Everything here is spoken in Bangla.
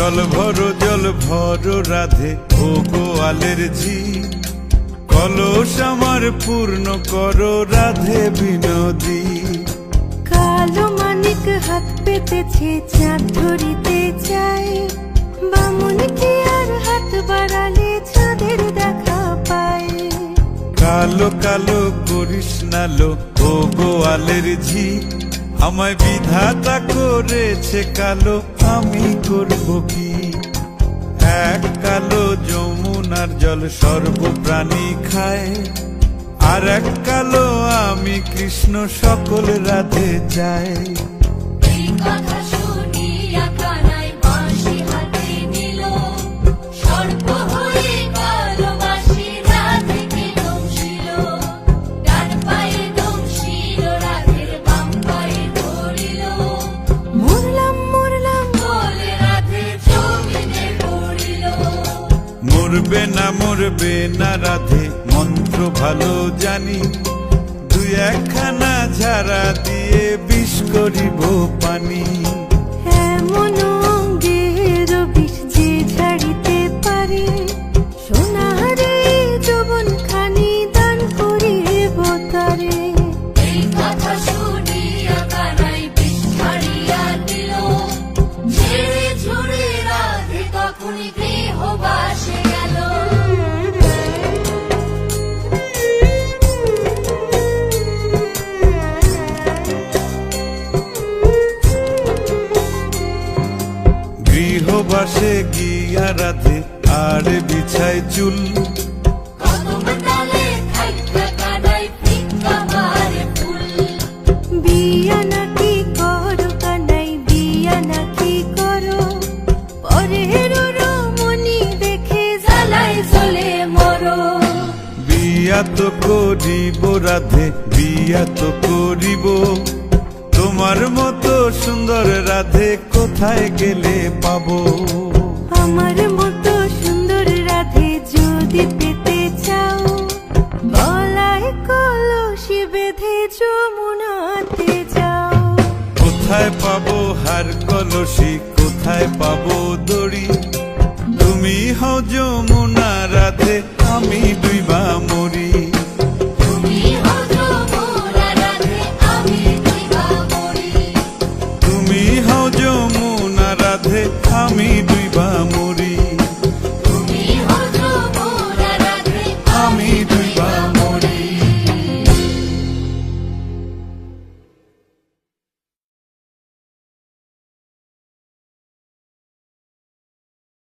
জল ভর রাধে ও গোয়ালের ঝি, কলস আমার পূর্ণ করো রাধে বিনোদী। কালো মানিক হাত পেতেছে চাঁদ ধরিতে চায়, বামুন কি আর হাত বাড়ালে চাঁদের দেখা পায়। কালো কালো করিস নালো ও গোয়ালের ঝি, আমায় বিধাতা করেছে কালো, আমি করব কি? এক কালো যমুনার জল সর্বপ্রাণী খায়, আর এক কালো আমি কৃষ্ণ সকল রাধে চাই। এই কথা শুনিয়া কানাই বাঁশি হাতে নিল, সর্প হয়ে কালো বাঁশি রাধেকে দংশিল। ডান পায়ে দংশিল রাধের, বাম পায়ে ধরিল। মরলাম মরলাম বলে রাধে জমিনে পড়িল। মরবে না রাধে মন্ত্র ভালো জানি, দুই একখানা ঝাড়া দিয়ে বিষ করিব পানি। এমন অঙ্গের বিষ যে ঝাড়িতে পারে, সোনারে যৌবন খানি দান করিব তারে। এই কথা শুনিয়া কানাই বিষ ছাড়িয়া দিল, ঝেড়ে ঝুড়ে রাধে তখনই গৃহবাসে গেল। গৃহবাসে গিয়া রাধে আর বিছায় চুল, কদম ডালে থাইকা কানাই ফিক্কা মারে ফুল। বিয়া নাকি করো কানাই, বিয়া নাকি করো, পরের রমণী দেখে জ্বালায় জ্বলে মরো। বিয়া তো করিব রাধে, বিয়া তো করিব, তোমার মতো সুন্দর রাধে কোথায় গেলে পাবো? আমার মতো সুন্দর রাধে যদি পেতে চাও, গলায় কলসি বেঁধে যমুনাতে যাও। কোথায় পাবো হার কলসি, কোথায় পাবো দড়ি? তুমি হও যমুনা রাধে, আমি ডুইবা মরি।